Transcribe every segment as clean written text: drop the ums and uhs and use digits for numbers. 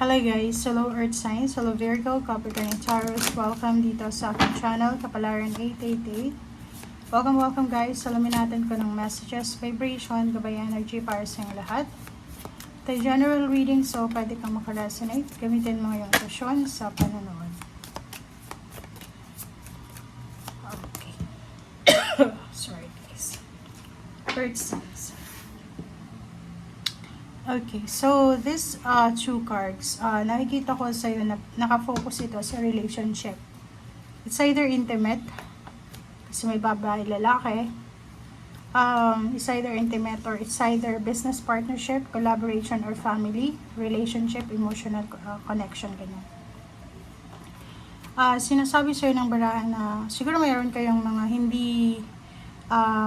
Hello guys, hello Earth Signs, hello Virgo, Capricorn and Taurus. Welcome dito sa aking channel, Kapalaran 888. Welcome guys. Alamin natin ko ng messages, vibration, gabay energy para sa inyong lahat. Ito general reading, so pwede kang makaresonate. Gamitin mo yung intuition sa panonood. Okay. Sorry guys. Earth Signs. Okay, so this two cards, nakikita ko sa iyo na nakafocus ito sa relationship. It's either intimate, kasi may babae, lalaki. It's either intimate or it's either business partnership, collaboration, or family, relationship, emotional connection, ganyan. Sinasabi sa iyo ng barahan na siguro mayroon kayong mga hindi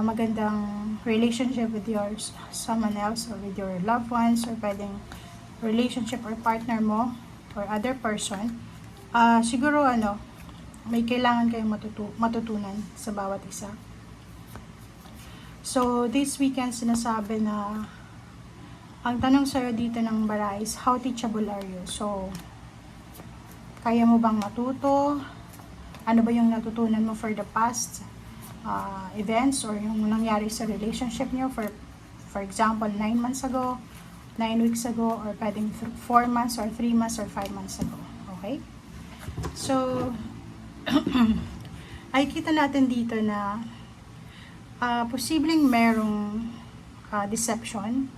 magandang relationship with someone else or with your loved ones, or pwedeng relationship or partner mo or other person. Siguro may kailangan kayong matutunan sa bawat isa. So this weekend sinasabi na ang tanong sa'yo dito ng bara is how teachable are you? So kaya mo bang matuto? Ano ba yung natutunan mo for the past events or yung nangyari sa relationship niyo for example 9 months ago, 9 weeks ago, or pwedeng 4 months or 3 months or 5 months ago. Okay? So ay kita natin dito na posibleng merong deception,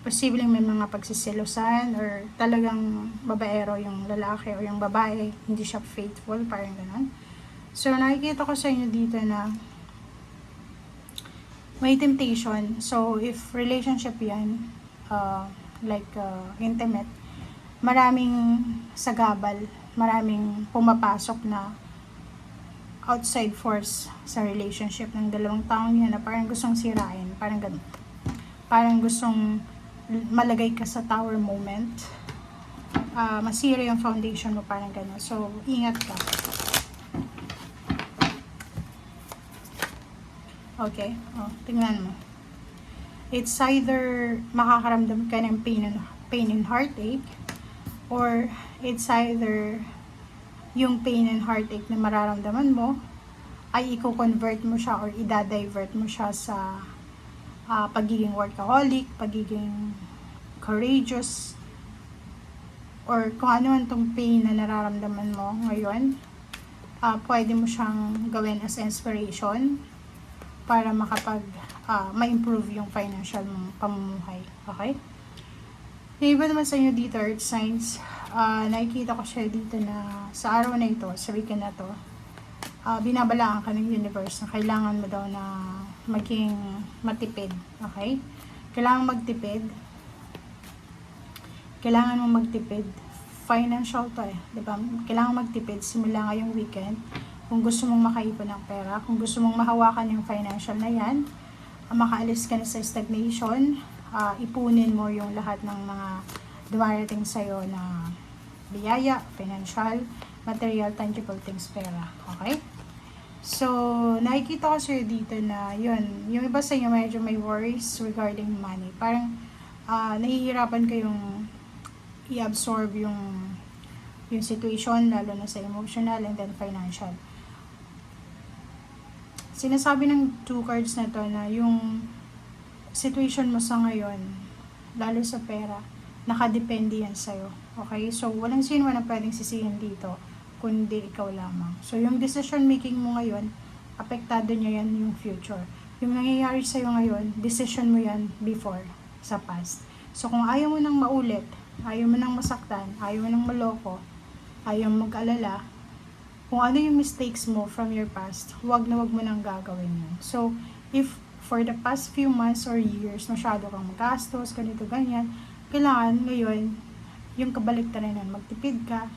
posibleng may mga pagsisilusan, or talagang babaero yung lalaki o yung babae, hindi siya faithful, parang ganun. So, nakikita ko sa inyo dito na may temptation. So, if relationship yan, intimate, maraming sagabal, maraming pumapasok na outside force sa relationship ng dalawang taong yan na parang gustong sirain, parang ganun. Parang gustong malagay ka sa tower moment, masira yung foundation mo, parang ganun. So, ingat ka. Okay, tingnan mo. It's either makakaramdam ka ng pain and heartache, or it's either yung pain and heartache na mararamdaman mo ay i-convert mo siya or i-divert mo siya sa pagiging workaholic, pagiging courageous, or kung ano man tong pain na nararamdaman mo ngayon, pwede mo siyang gawin as inspiration para ma-improve yung financial mong pamumuhay. Okay? Yung iba naman sa inyo dito, Earth Signs, nakikita ko siya dito na sa araw na ito, sa weekend na to, binabalaan ka ng universe na kailangan mo daw na maging matipid. Okay? Kailangan magtipid. Kailangan mo magtipid. Financial to diba? Kailangan magtipid simula ngayong weekend. Kung gusto mong makaipon ng pera, kung gusto mong mahawakan yung financial na yan, makaalis ka na sa stagnation, ipunin mo yung lahat ng mga dumarating sa'yo na biyaya, financial, material, tangible things, pera. Okay? So, nakikita ko sa'yo dito na yun, yung iba sa inyo medyo may worries regarding money. Parang nahihirapan kayong i-absorb yung situation, lalo na sa emotional and then financial. Sinasabi ng two cards na to na yung situation mo sa ngayon, lalo sa pera, nakadepende yan sa'yo. Okay? So, walang sino na pwedeng sisihin dito, kundi ikaw lamang. So, yung decision making mo ngayon, apektado niya yan yung future. Yung nangyayari sa'yo ngayon, decision mo yan before, sa past. So, kung ayaw mo nang maulit, ayaw mo nang masaktan, ayaw mo nang maloko, ayaw mo mag-alala, kung ano yung mistakes mo from your past, wag mo nang gagawin yun. So, if for the past few months or years, masyado kang magastos, ganito, ganyan, kailangan ngayon, yung kabaliktaran nun, magtipid ka,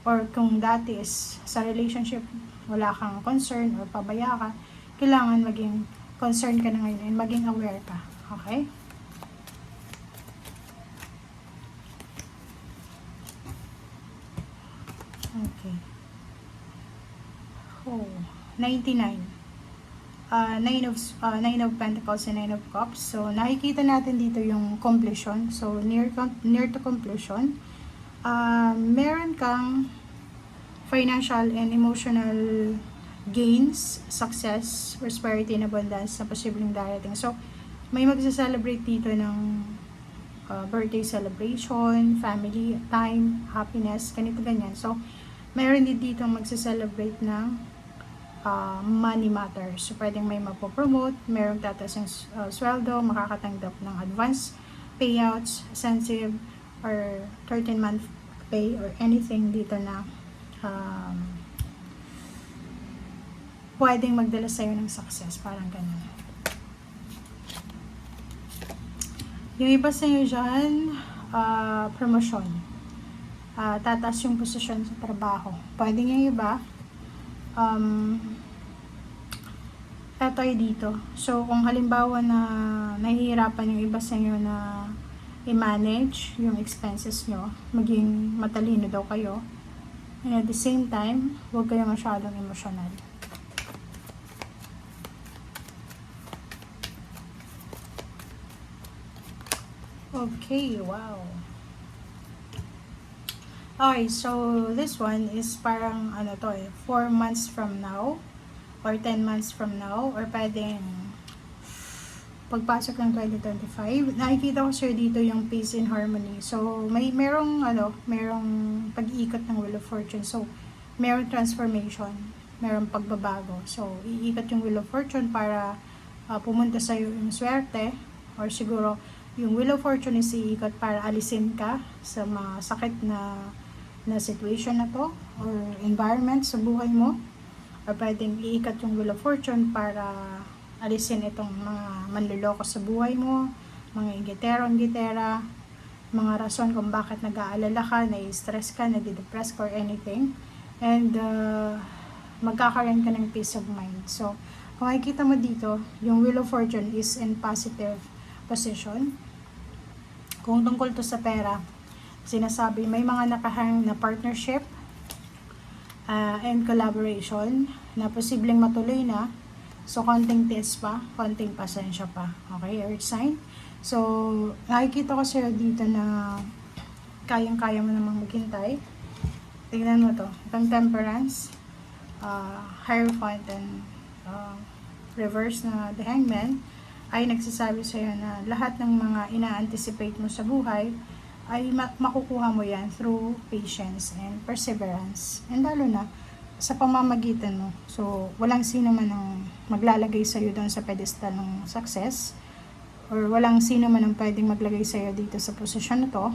or kung dati is sa relationship, wala kang concern or pabaya ka, kailangan maging concern ka na ngayon and maging aware ka. Okay? Okay. 99. Nine of Pentacles and Nine of Cups. So, nakikita natin dito yung completion. So, near to completion. meron kang financial and emotional gains, success, prosperity, and abundance na posibleng darating. So, may magsa-celebrate dito ng birthday celebration, family time, happiness, ganito ganyan. So, meron din dito magsa-celebrate ng money matters. So, pwedeng may mapopromote, merong tatas ng sweldo, makakatanggap ng advance payouts, incentive, or 13-month pay, or anything dito na pwedeng magdala sa'yo ng success. Parang ganun. Yung iba sa'yo dyan, promotion. Tataas yung posisyon sa trabaho. Pwedeng yung iba, eto ay dito. So, kung halimbawa na nahihirapan yung iba sa inyo na i-manage yung expenses nyo, maging matalino daw kayo, and at the same time, huwag kayo masyadong emosyonal. Okay, wow. Okay, so this one is parang 4 months from now, or 10 months from now, or pwedeng pagpasok ng 2025, nakikita ko sir dito yung peace and harmony. So, merong pag-iikot ng Wheel of Fortune. So, merong transformation, merong pagbabago. So, iikot yung Wheel of Fortune para pumunta sa'yo yung swerte, or siguro, yung Wheel of Fortune is iikot para alisin ka sa mga sakit na situation na to, or environment sa buhay mo. Or pwedeng iikot yung Wheel of Fortune para alisin itong mga manluloko sa buhay mo, mga ingitero-ingitera, mga rason kung bakit nag-aalala ka, nai-stress ka, nadi-depress ka, or anything. And magkakaroon ka ng peace of mind. So, kung makikita mo dito, yung Wheel of Fortune is in positive position. Kung tungkol to sa pera, sinasabi may mga nakahang na partnership and collaboration na posibleng matuloy na. So, konting tiis pa, konting pasensya pa. Okay, Earth sign. So, nakikita ko sa'yo dito na kayang-kaya mo namang maghintay. Tignan mo to. Itong Temperance, Hierophant, and reverse na The Hangman ay nagsasabi sa'yo na lahat ng mga ina-anticipate mo sa buhay ay makukuha mo yan through patience and perseverance. And lalo na, sa pamamagitan mo. So, walang sino man ang maglalagay sa'yo doon sa pedestal ng success, or walang sino man ang pwedeng maglagay sa'yo dito sa posisyon na to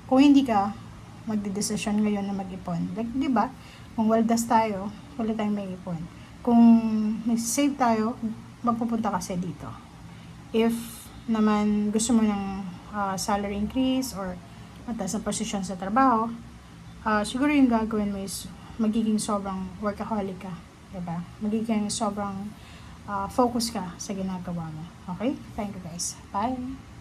kung hindi ka magdedesisyon ngayon na mag-ipon. Like, di ba? Kung waldas tayo, wala tayong may ipon. Kung nag-save tayo, mapupunta kasi dito. If naman gusto mo ng salary increase or mataas na posisyon sa trabaho, siguro yung gagawin mo is magiging sobrang workaholic ka, diba? Magiging sobrang focus ka sa ginagawa mo. Okay? Thank you guys. Bye!